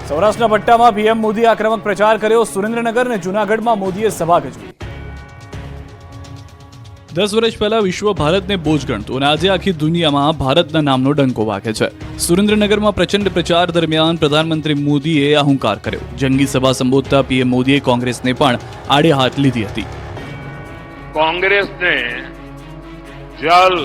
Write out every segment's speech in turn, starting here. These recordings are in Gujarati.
સૌરાષ્ટ્રના પટ્ટામાં પીએમ મોદી આક્રમક પ્રચાર કર્યો। સુરેન્દ્રનગર અને જૂનાગઢમાં મોદીએ સભા ગજવી। 10 વર્ષ પહેલા વિશ્વ ભારતને બોજ ગણતું અને આજે આખી દુનિયામાં ભારતના નામનો ડંકો વાગે છે। સુરેન્દ્રનગરમાં પ્રચંડ પ્રચાર દરમિયાન પ્રધાનમંત્રી મોદીએ આ હુંકાર કર્યો। જંગી સભા સંબોધતા પીએમ મોદીએ કોંગ્રેસને પણ આડે હાથ લીધી હતી। कांग्रेस ने जल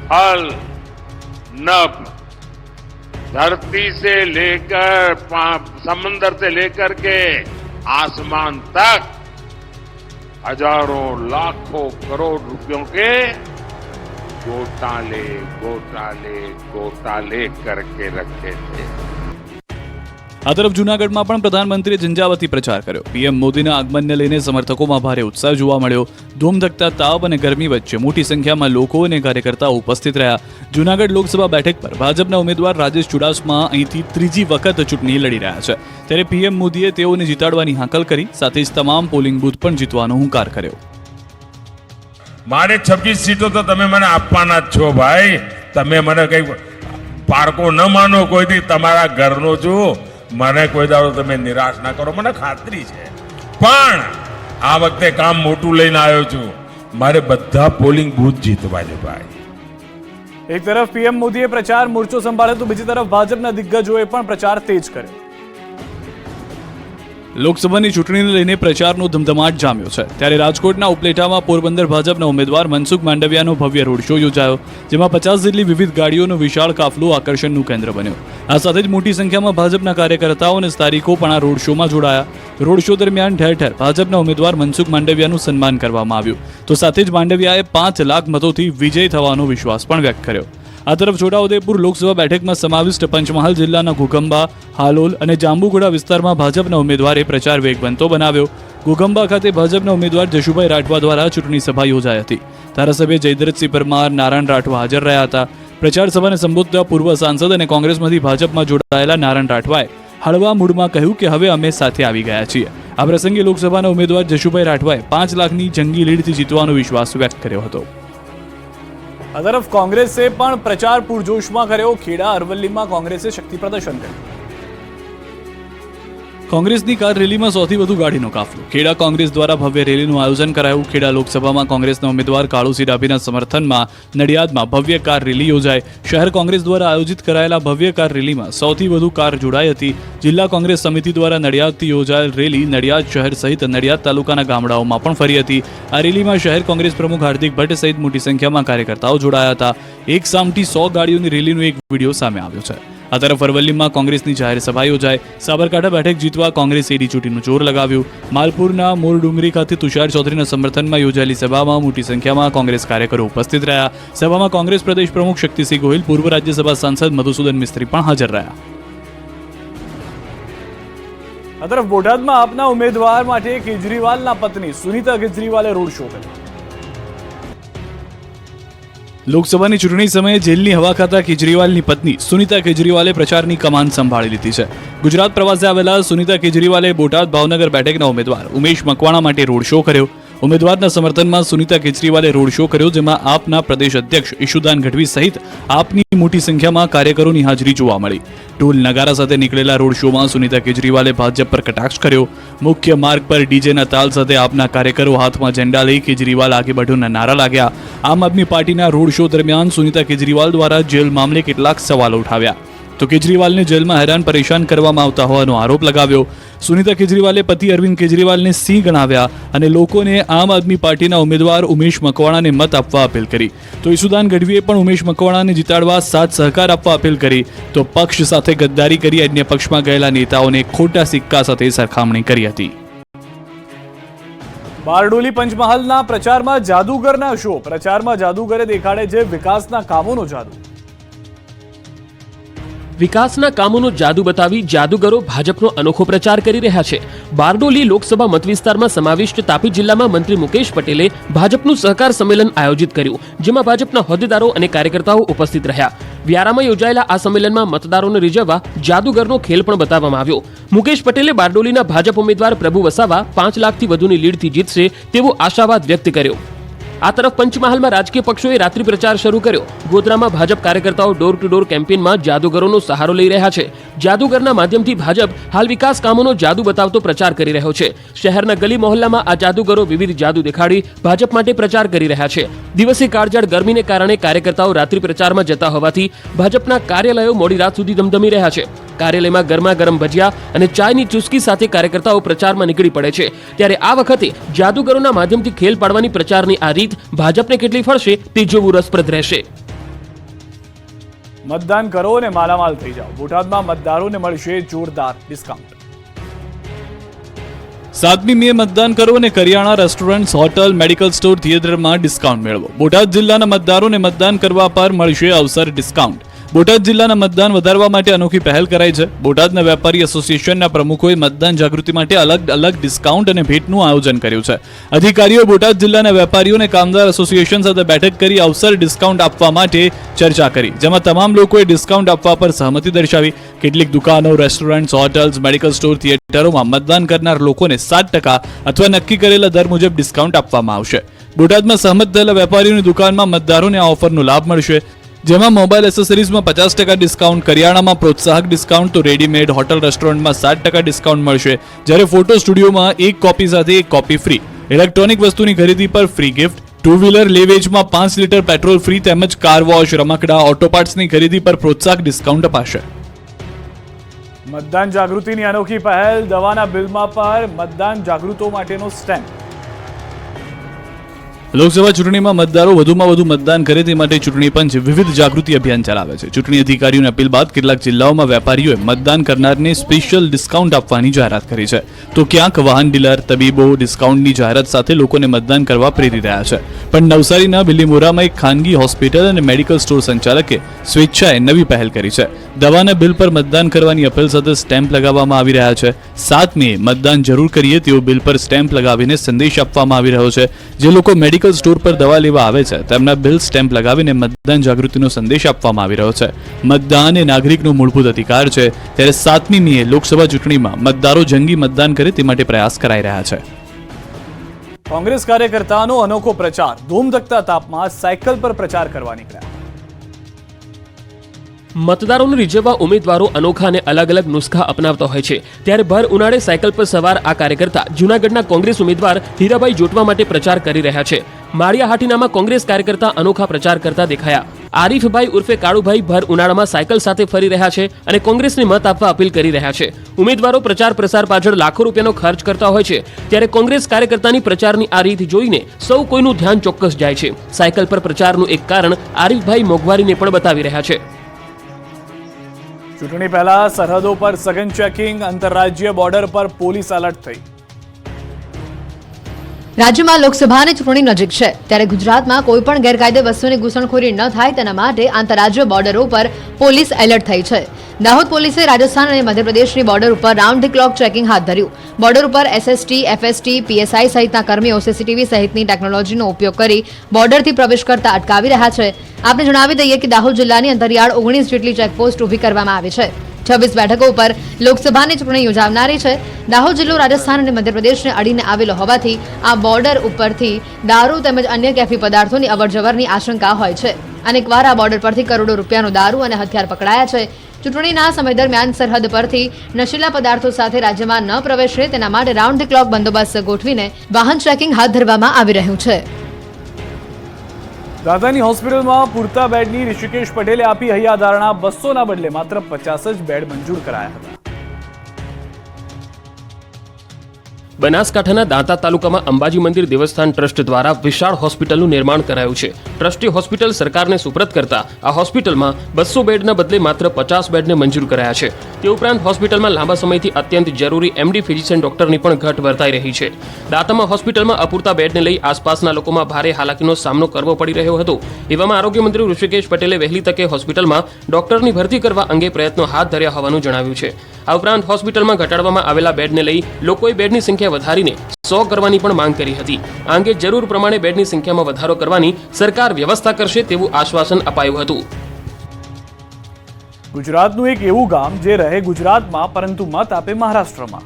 थल नभ धरती से लेकर समंदर से लेकर के आसमान तक हजारों लाखों करोड़ रुपयों के घोटाले घोटाले घोटाले करके रखे थे। આ તરફ જૂનાગઢમાં પણ પ્રધાનમંત્રીએ ઝંઝાવતી પ્રચાર કર્યો। પીએમ મોદીના આગમનને લઈને સમર્થકોમાં ભારે ઉત્સાહ જોવા મળ્યો। ધૂમધકતા તાપ અને ગરમી વચ્ચે મોટી સંખ્યામાં લોકો અને કાર્યકર્તાઓ ઉપસ્થિત રહ્યા। જૂનાગઢ લોકસભા બેઠક પર ભાજપના ઉમેદવાર રાજેશ ચુડાસમા અહીંથી ત્રીજી વખત ચૂંટણી લડી રહ્યા છે, ત્યારે પીએમ મોદીએ તેઓને જીતાડવાની હાકલ કરી, સાથે જ તમામ પોલિંગ બૂથ પણ જીતવાનો હુંકાર કર્યો। મારે 26 सीटों तो તમે મને આપવાના જ છો ભાઈ। તમે મને કઈ પારકો ન માનો, કોઈથી તમારા ઘરનો છું। મને કોઈ દાડો તમે નિરાશ ના કરો, મને ખાતરી છે। પણ આ વખતે કામ મોટું લઈને આવ્યો છું। મારે બધા પોલિંગ બૂથ જીતવા છે ભાઈ। એક તરફ પીએમ મોદીએ પ્રચાર મોરચો સંભાળ્યો તો બીજી તરફ ભાજપના દિગ્ગજોએ પણ પ્રચાર તેજ કર્યો। લોકસભાની ચૂંટણીને લઈને પ્રચારનો ધમધમાટ જામ્યો છે, ત્યારે રાજકોટના ઉપલેટામાં પોરબંદર ભાજપના ઉમેદવાર મનસુખ માંડવિયાનો ભવ્ય રોડ શો યોજાયો, જેમાં 50 જેટલી વિવિધ ગાડીઓનો વિશાળ કાફલો આકર્ષણનું કેન્દ્ર બન્યો। આ સાથે જ મોટી સંખ્યામાં ભાજપના કાર્યકર્તાઓ અને સ્થાનિકો પણ આ રોડ શોમાં જોડાયા। રોડ શો દરમિયાન ઠેર ઠેર ભાજપના ઉમેદવાર મનસુખ માંડવિયાનું સન્માન કરવામાં આવ્યું, તો સાથે જ માંડવિયાએ 5 લાખ મતોથી વિજય થવાનો વિશ્વાસ પણ વ્યક્ત કર્યો। આ તરફ છોટાઉદેપુર લોકસભા બેઠકમાં સમાવિષ્ટ પંચમહાલ જિલ્લાના ઘોઘંબા, હાલોલ અને જાંબુઘોડા વિસ્તારમાં ભાજપના ઉમેદવારે પ્રચાર વેગવંતો બનાવ્યો। ઘોઘંબા ખાતે ભાજપના ઉમેદવાર જશુભાઈ રાઠવા દ્વારા ચૂંટણી સભા યોજાઈ હતી। ધારાસભ્ય જયદ્રથસિંહ પરમાર, નારાયણ રાઠવા હાજર રહ્યા હતા। પ્રચાર સભાને સંબોધતા પૂર્વ સાંસદ અને કોંગ્રેસમાંથી ભાજપમાં જોડાયેલા નારાયણ રાઠવાએ હળવા મૂડમાં કહ્યું કે હવે અમે સાથે આવી ગયા છીએ। આ પ્રસંગે લોકસભાના ઉમેદવાર જશુભાઈ રાઠવાએ 5 લાખની જંગી લીડથી જીતવાનો વિશ્વાસ વ્યક્ત કર્યો હતો। આ તરફ કોંગ્રેસે પણ પ્રચાર પૂરજોશમાં કર્યો। ખેડા અરવલ્લીમાં કોંગ્રેસે શક્તિ પ્રદર્શન કર્યું। કોંગ્રેસની કાર રેલીમાં 100થી વધુ ગાડીનો કાફલો। ખેડા કોંગ્રેસ દ્વારા ભવ્ય રેલીનું આયોજન કરાયું। ખેડા લોકસભામાં કોંગ્રેસના ઉમેદવાર કાળુસિંહ ડાભીના સમર્થનમાં નડિયાદમાં ભવ્ય કાર રેલી યોજાઈ। શહેર કોંગ્રેસ દ્વારા આયોજિત કરાયેલા ભવ્ય કાર રેલીમાં 100થી વધુ કાર જોડાઈ હતી। જિલ્લા કોંગ્રેસ સમિતિ દ્વારા નડિયાદથી યોજાયેલ રેલી નડિયાદ શહેર સહિત નડિયાદ તાલુકાના ગામડાઓમાં પણ ફરી હતી। આ રેલીમાં શહેર કોંગ્રેસ પ્રમુખ હાર્દિક ભટ્ટ સહિત મોટી સંખ્યામાં કાર્યકર્તાઓ જોડાયા હતા। એક સામટી 100 ગાડીઓની રેલીનો એક વિડીયો સામે આવ્યો છે। આ તરફ અરવલ્લીમાં કોંગ્રેસની જાહેર સભા યોજાઈ। સાબરકાંઠા બેઠક જીતવા કોંગ્રેસે એડી ચૂંટીનું જોર લગાવ્યું। માલપુરના મોરડુંગરી ખાતે તુષાર ચૌધરીના સમર્થનમાં યોજાયેલી સભામાં મોટી સંખ્યામાં કોંગ્રેસ કાર્યકરો ઉપસ્થિત રહ્યા। સભામાં કોંગ્રેસ પ્રદેશ પ્રમુખ શક્તિસિંહ ગોહિલ, પૂર્વ રાજ્યસભા સાંસદ મધુસૂદન મિસ્ત્રી પણ હાજર રહ્યા। આ તરફ બોટાદમાં આપના ઉમેદવાર માટે કેજરીવાલના પત્ની સુનીતા કેજરીવાલે રોડ શો કર્યો। લોકસભાની ચૂંટણી સમયે જેલની હવા ખાતા કેજરીવાલની પત્ની સુનીતા કેજરીવાલે પ્રચારની કમાન સંભાળી લીધી છે। ગુજરાત પ્રવાસે આવેલા સુનીતા કેજરીવાલે બોટાદ ભાવનગર બેઠકના ઉમેદવાર ઉમેશ મકવાણા માટે રોડ શો કર્યો। ઉમેદવારના સમર્થનમાં સુનીતા કેજરીવાલે રોડ શો કર્યો, જેમાં આપના પ્રદેશ અધ્યક્ષ ઈશુદાન ગઢવી સહિત આપની મોટી સંખ્યામાં કાર્યકરોની હાજરી જોવા મળી। ઢોલ નગારા સાથે નીકળેલા રોડ શોમાં સુનીતા કેજરીવાલે ભાજપ પર કટાક્ષ કર્યો। મુખ્ય માર્ગ પર ડીજેના તાલ સાથે આપના કાર્યકરો હાથમાં ઝંડા લઈ કેજરીવાલ આગે બઢોના નારા લાગ્યા। આમ આદમી પાર્ટીના રોડ શો દરમિયાન સુનીતા કેજરીવાલ દ્વારા જેલ મામલે કેટલાક સવાલો ઉઠાવ્યા, તો કેજરીવાલને જેલમાં હેરાન પરેશાન કરવામાં આવતા હોવાનો આરોપ લગાવ્યો। સુનીતા કેજરીવાલે પતિ અરવિંદ કેજરીવાલને સિંહ ગણાવ્યા અને લોકોને આમ આદમી પાર્ટીના ઉમેદવાર ઉમેશ મકવાણાને મત આપવા અપીલ કરી। તો ઈશુદાન ગઢવીએ પણ ઉમેશ મકવાણાને જીતાડવા સાથ સહકાર આપવા અપીલ કરી, તો પક્ષ સાથે ગદ્દારી કરી અન્ય પક્ષમાં ગયેલા નેતાઓને ખોટા સિક્કા સાથે સરખામણી કરી હતી। બારડોલી પંચમહાલના પ્રચારમાં જાદુગરના શો। પ્રચારમાં જાદુગરે દેખાડે છે વિકાસના કામોનો જાદુ। વિકાસના કામોનો જાદુ બતાવી જાદુગરો ભાજપનો અનોખો પ્રચાર કરી રહ્યા છે। બારડોલી લોકસભા મતવિસ્તારમાં સમાવિષ્ટ તાપી જિલ્લામાં મંત્રી મુકેશ પટેલે ભાજપનું સહકાર સંમેલન આયોજિત કર્યું, જેમાં ભાજપના હોદ્દેદારો અને કાર્યકર્તાઓ ઉપસ્થિત રહ્યા। વ્યારામાં યોજાયેલા આ સંમેલનમાં મતદારોને રીઝવવા જાદુગરનો ખેલ પણ બતાવવામાં આવ્યો। મુકેશ પટેલે બારડોલીના ભાજપ ઉમેદવાર પ્રભુ વસાવા 5 લાખથી વધુની લીડથી જીતશે તેવો આશાવાદ વ્યક્ત કર્યો। આ તરફ પંચમહાલમાં રાજકીય પક્ષોએ રાત્રિ પ્રચાર શરૂ કર્યો. ગોધરામાં ભાજપ કાર્યકર્તાઓ ડોર ટુ ડોર કેમ્પેનમાં જાદુગરોનો સહારો લઈ રહ્યા છે. જાદુગરના માધ્યમથી ભાજપ હાલ વિકાસ કામોનો જાદુ બતાવતો પ્રચાર કરી રહ્યો છે. શહેરના ગલી મહોલ્લામાં આ જાદુગરો વિવિધ જાદુ દેખાડી ભાજપ માટે પ્રચાર કરી રહ્યા છે. દિવસે કાળઝાળ ગરમીને કારણે કાર્યકર્તાઓ રાત્રિ પ્રચારમાં જતા હોવાથી ભાજપના કાર્યાલયો મોડી રાત સુધી ધમધમી રહ્યા છે. કાર્યાલયમાં ગરમા ગરમ ભજીયા અને ચાયની ચુસ્કી સાથે કાર્યકર્તાઓ પ્રચારમાં નીકળી પડે છે. ત્યારે આ વખતે જાદુગરોના માધ્યમથી ખેલ પાડવાની પ્રચારની આ રીત ભાજપને કેટલી ફળશે તે જોવું રસપ્રદ રહેશે. મતદાન કરો અને માલામાલ થઈ જાઓ. બોટાદમાં મતદારોને મળશે જોરદાર ડિસ્કાઉન્ટ. 7મી મે મતદાન કરો અને કરિયાણા, રેસ્ટોરન્ટ, હોટલ, મેડિકલ સ્ટોર, થિયેટરમાં ડિસ્કાઉન્ટ મેળવો. બોટાદ જિલ્લાના મતદારોને મતદાન કરવા પર મળશે અવસર ડિસ્કાઉન્ટ. બોટાદ જિલ્લાના મતદાન વધારવા માટે અનોખી પહેલ કરાઈ છે. બોટાદના વેપારી એસોસિએશનના પ્રમુખોએ મતદાન જાગૃતિ માટે અલગ અલગ ડિસ્કાઉન્ટ અને ભેટનું આયોજન કર્યું છે. અધિકારીઓ બોટાદ જિલ્લાના વેપારીઓ અને કામદાર એસોસિએશન સાથે બેઠક કરી અવસર ડિસ્કાઉન્ટ આપવા માટે ચર્ચા કરી, જેમાં તમામ લોકોએ ડિસ્કાઉન્ટ આપવા પર સહમતિ દર્શાવી. કેટલીક દુકાનો, રેસ્ટોરન્ટ, હોટલ્સ, મેડિકલ સ્ટોર, થિયેટરોમાં મતદાન કરનાર લોકોને 7% અથવા નક્કી કરેલા દર મુજબ ડિસ્કાઉન્ટ આપવામાં આવશે. બોટાદમાં સહમત થયેલા વેપારીઓની દુકાનમાં મતદારોને આ ઓફરનો લાભ મળશે, જેમાં મોબાઈલ એસેસરીઝમાં 50% ડિસ્કાઉન્ટ, કરિયાણામાં પ્રોત્સાહક ડિસ્કાઉન્ટ, તો રેડીમેડ, હોટલ, રેસ્ટોરન્ટમાં 7% ડિસ્કાઉન્ટ મળશે. જ્યારે ફોટો સ્ટુડિયોમાં 1 કોપી સાથે 1 કોપી ફ્રી, ઇલેક્ટ્રોનિક વસ્તુની ખરીદી પર ફ્રી ગિફ્ટ, 2 વ્હીલર લેવેજમાં 5 લીટર પેટ્રોલ ફ્રી તેમજ કાર વોશ, રમકડા, ઓટો પાર્ટ્સની ખરીદી પર પ્રોત્સાહક ડિસ્કાઉન્ટ અપાશે. મતદાન જાગૃતિની અનોખી પહેલ. દવાના બિલમાં પર મતદાન જાગૃતો માટેનો સ્ટેમ્પ. લોકસભા ચૂંટણીમાં મતદારો વધુમાં વધુ મતદાન કરે તે માટે ચૂંટણી પંચ વિવિધ જાગૃતિ અભિયાન ચલાવે છે. ચૂંટણી અધિકારીઓની અપીલ બાદ કેટલાક જિલ્લાઓમાં વેપારીઓએ મતદાન કરનારને સ્પેશિયલ ડિસ્કાઉન્ટ આપવાની જાહેરાત કરી છે, તો ક્યાંક વાહન ડીલર, તબીબો ડિસ્કાઉન્ટની જાહેરાત સાથે લોકોને મતદાન કરવા પ્રેરી રહ્યા છે. પણ નવસારીના બિલીમોરામાં એક ખાનગી હોસ્પિટલ અને મેડિકલ સ્ટોર સંચાલકે સ્વેચ્છાએ નવી પહેલ કરી છે. દવાના બિલ પર મતદાન કરવાની અપીલ સાથે સ્ટેમ્પ લગાવવામાં આવી રહ્યા છે. 7 મે મતદાન જરૂર કરીએ તેવો બિલ પર સ્ટેમ્પ લગાવીને સંદેશ આપવામાં આવી રહ્યો છે. જે લોકો મેડિકલ સ્ટોર પર દવા લેવા આવે છે તેમના બિલ સ્ટેમ્પ લગાવીને મતદાન જાગૃતિનો સંદેશ આપવામાં આવી રહ્યો છે. મતદાન એ નાગરિકનો મૂળભૂત અધિકાર છે, ત્યારે 7મી મે લોકસભા ચૂંટણીમાં મતદારો જંગી મતદાન કરે તે માટે પ્રયાસ કરાઈ રહ્યા છે. કોંગ્રેસ કાર્યકર્તાનો અનોખો પ્રચાર. ધૂમધકતા તાપમાં સાયકલ પર પ્રચાર કરવા નીકળ્યા. મતદારોને રીઝવવા ઉમેદવારો અનોખા અને અલગ અલગ નુસ્ખા અપનાવતા હોય છે. ત્યારે ભર ઉનાળે સાયકલ પર સવાર આ કાર્યકર્તા જૂનાગઢના કોંગ્રેસ ઉમેદવાર હીરાભાઈ જોટવા માટે પ્રચાર કરી રહ્યા છે. માળિયા હાટીનામાં કોંગ્રેસ કાર્યકર્તા અનોખા પ્રચાર કરતા દેખાયા. આરીફભાઈ ઉર્ફે કાળુભાઈ ભર ઉનાળામાં સાયકલ સાથે ફરી રહ્યા છે અને કોંગ્રેસને મત આપવા અપીલ કરી રહ્યા છે. ઉમેદવારો પ્રચાર પ્રસાર પાછળ લાખો રૂપિયાનો ખર્ચ કરતા હોય છે, ત્યારે કોંગ્રેસ કાર્યકર્તાની પ્રચારની આ રીત જોઈને સૌ કોઈનું ધ્યાન ચોક્કસ જાય છે. સાયકલ પર પ્રચારનું એક કારણ આરીફભાઈ મોંઘવારીને પણ બતાવી રહ્યા છે. ચૂંટણી પહેલા સરહદો પર સઘન ચેકિંગ. આંતરરાજ્ય બોર્ડર પર પોલીસ એલર્ટ થઈ. રાજ્યમાં લોકસભાની ચૂંટણી નજીક છે, ત્યારે ગુજરાતમાં કોઈ પણ ગેરકાયદે વસ્તુની ઘૂસણખોરી ન થાય તેના માટે આંતરરાજ્ય બોર્ડરો પર પોલીસ એલર્ટ થઈ છે. દાહોદ પોલીસે રાજસ્થાન અને મધ્યપ્રદેશની બોર્ડર ઉપર રાઉન્ડ ધ ક્લોક ચેકિંગ હાથ ધર્યું. બોર્ડર ઉપર એસએસટી, એફએસટી, પીએસઆઈ સહિતના કર્મીઓ સીસીટીવી સહિતની ટેકનોલોજીનો ઉપયોગ કરી બોર્ડરથી પ્રવેશ કરતા અટકાવી રહ્યા છે. આપને જણાવી દઈએ કે દાહોદ જિલ્લાની અંતરિયાળ 19 જેટલી ચેકપોસ્ટ ઊભી કરવામાં આવી છે. 26 બેઠકો ઉપર લોકસભાની ચૂંટણી યોજાનારી છે. દાહોદ જિલ્લો રાજસ્થાન અને મધ્યપ્રદેશને અડીને આવેલો હોવાથી આ બોર્ડર ઉપરથી દારૂ તેમજ અન્ય કેફી પદાર્થોની અવરજવરની આશંકા હોય છે. અનેકવાર આ બોર્ડર પરથી કરોડો રૂપિયાનો દારૂ અને હથિયાર પકડાયા છે. ચૂંટણીના સમય દરમિયાન સરહદ પરથી નશીલા પદાર્થો સાથે રાજ્યમાં ન પ્રવેશે તેના માટે રાઉન્ડ ધ ક્લોક બંદોબસ્ત ગોઠવીને વાહન ચેકિંગ હાથ ધરવામાં આવી રહ્યું છે. દાદાની હોસ્પિટલમાં પૂરતા બેડની ઋષિકેશ પટેલે આપી હૈયાધારણા. 200ના બદલે માત્ર 50 જ બેડ મંજૂર કરાયા હતા. બનાસકાંઠાના દાંતા તાલુકામાં અંબાજી મંદિર દેવસ્થાન ટ્રસ્ટ દ્વારા વિશાળ હોસ્પિટલનું નિર્માણ કરાયું છે. ટ્રસ્ટે હોસ્પિટલ સરકારને સુપ્રત કરતા આ હોસ્પિટલમાં 200 બેડના બદલે માત્ર 50 બેડને મંજૂર કરાયા છે. તે ઉપરાંત હોસ્પિટલમાં લાંબા સમયથી અત્યંત જરૂરી એમડી ફિઝિશિયન ડોક્ટરની પણ ઘટ વર્તાઈ રહી છે. દાંતામાં હોસ્પિટલમાં અપૂરતા બેડને લઈ આસપાસના લોકોમાં ભારે હાલાકીનો સામનો કરવો પડી રહ્યો હતો. એવામાં આરોગ્ય મંત્રી ઋષિકેશ પટેલે વહેલી તકે હોસ્પિટલમાં ડોક્ટરની ભરતી કરવા અંગે પ્રયત્નો હાથ ધર્યા હોવાનું જણાવ્યું છે. આ ઉપરાંત હોસ્પિટલમાં ઘટાડવામાં આવેલા બેડને લઈ લોકોએ બેડની સંખ્યા વધારીને 100 કરવાની પણ માંગ કરી હતી. આ અંગે જરૂર પ્રમાણે બેડની સંખ્યામાં વધારો કરવાની સરકાર વ્યવસ્થા કરશે તેવું આશ્વાસન અપાયું હતું. ગુજરાતનું એક એવું ગામ જે રહે ગુજરાતમાં પરંતુ મત આપે મહારાષ્ટ્રમાં.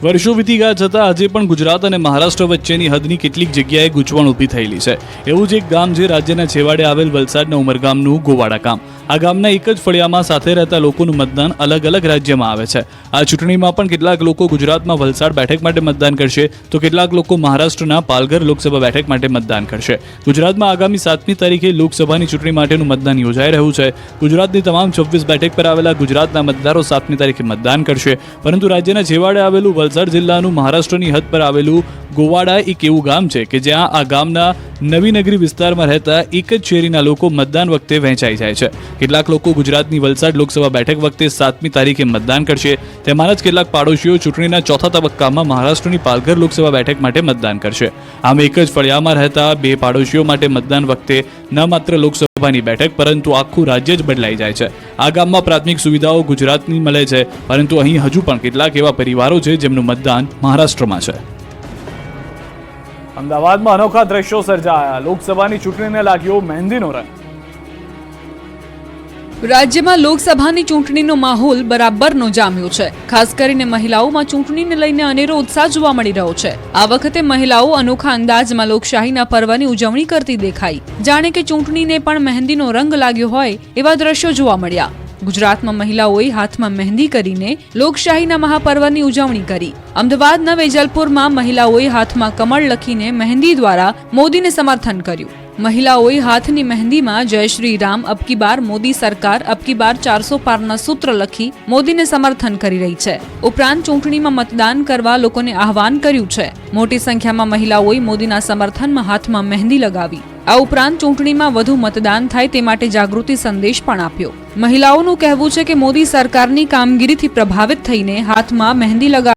વર્ષો વીતી ગયા છતાં આજે પણ ગુજરાત અને મહારાષ્ટ્ર વચ્ચેની હદની કેટલીક જગ્યાએ ગૂંચવણ ઊભી થયેલી છે. એવું જ એક ગામ છે રાજ્યના છેવાડે આવેલ વલસાડના ઉમરગામનું ગોવાડા ગામ. આ ગામના એક જ ફળિયામાં સાથે રહેતા લોકોનું મતદાન અલગ અલગ રાજ્યમાં આવે છે. આ ચૂંટણીમાં પણ કેટલાક લોકો ગુજરાતમાં વલસાડ બેઠક માટે મતદાન કરશે તો કેટલાક લોકો મહારાષ્ટ્રના પાલઘર લોકસભા બેઠક માટે મતદાન કરશે. ગુજરાતમાં આગામી 7મી તારીખે લોકસભાની ચૂંટણી માટેનું મતદાન યોજાઈ રહ્યું છે. ગુજરાતની તમામ 26 બેઠક પર આવેલા ગુજરાતના મતદારો 7મી તારીખે મતદાન કરશે. પરંતુ રાજ્યના છેવાડે આવેલું વલસાડ જિલ્લાનું મહારાષ્ટ્રની હદ પર આવેલું ગોવાડા એક એવું ગામ છે કે જ્યાં આ ગામના નવીનગરી વિસ્તારમાં રહેતા એક જ શેરીના લોકો મતદાન વખતે વહેંચાઈ જાય છે. કેટલાક લોકો ગુજરાતની વલસાડ લોકસભા બેઠક વખતે 7મી તારીખે મતદાન કરશે. તેમાંના જ કેટલાક પાડોશીઓ ચૂંટણીના ચોથા તબક્કામાં મહારાષ્ટ્રની પાલઘર લોકસભા બેઠક માટે મતદાન કરશે. આમ એક જ ફળિયામાં રહેતા બે પાડોશીઓ માટે મતદાન વખતે ન માત્ર લોકસભાની બેઠક પરંતુ આખું રાજ્ય જ બદલાઈ જાય છે. આ ગામમાં પ્રાથમિક સુવિધાઓ ગુજરાતની મળે છે પરંતુ અહીં હજુ પણ કેટલાક એવા પરિવારો છે જેમનું મતદાન મહારાષ્ટ્રમાં છે. અમદાવાદમાં અનોખા દ્રશ્યો સર્જાયા. લોકસભાની ચૂંટણીને લાગ્યો મહેંદીનો રંગ. રાજ્યમાં લોકસભાની ચૂંટણીનો માહોલ બરાબરનો જામ્યો છે. ખાસ કરીને મહિલાઓમાં ચૂંટણીને લઈને અનેરો ઉત્સાહ જોવા મળી રહ્યો છે. આ વખતે મહિલાઓ અનોખા અંદાજમાં લોકશાહીના પર્વની ઉજવણી કરતી દેખાઈ. જાણે કે ચૂંટણીને પણ મહેંદીનો રંગ લાગ્યો હોય એવા દ્રશ્યો જોવા મળ્યા. ગુજરાતમાં મહિલાઓએ હાથમાં મહેંદી કરીને લોકશાહીના મહાપર્વની ઉજવણી કરી. અમદાવાદના વેજલપુરમાં મહિલાઓએ હાથમાં કમળ લખીને મહેંદી દ્વારા મોદીને સમર્થન કર્યું. મહિલાઓએ હાથની મહેંદીમાં જય શ્રી રામ, અબકી બાર મોદી સરકાર, અબકી બાર 400 પારના સૂત્ર લખી મોદીને સમર્થન કરી રહી છે. ઉપરાંત ચૂંટણીમાં મતદાન કરવા લોકોને આહવાન કર્યું છે. મોટી સંખ્યામાં મહિલાઓએ મોદીના સમર્થનમાં હાથમાં મહેંદી લગાવી. આ ઉપરાંત ચૂંટણીમાં વધુ મતદાન થાય તે માટે જાગૃતિ સંદેશ પણ આપ્યો. મહિલાઓનું કહેવું છે કે મોદી સરકારની કામગીરીથી પ્રભાવિત થઈને હાથમાં મહેંદી લગાવી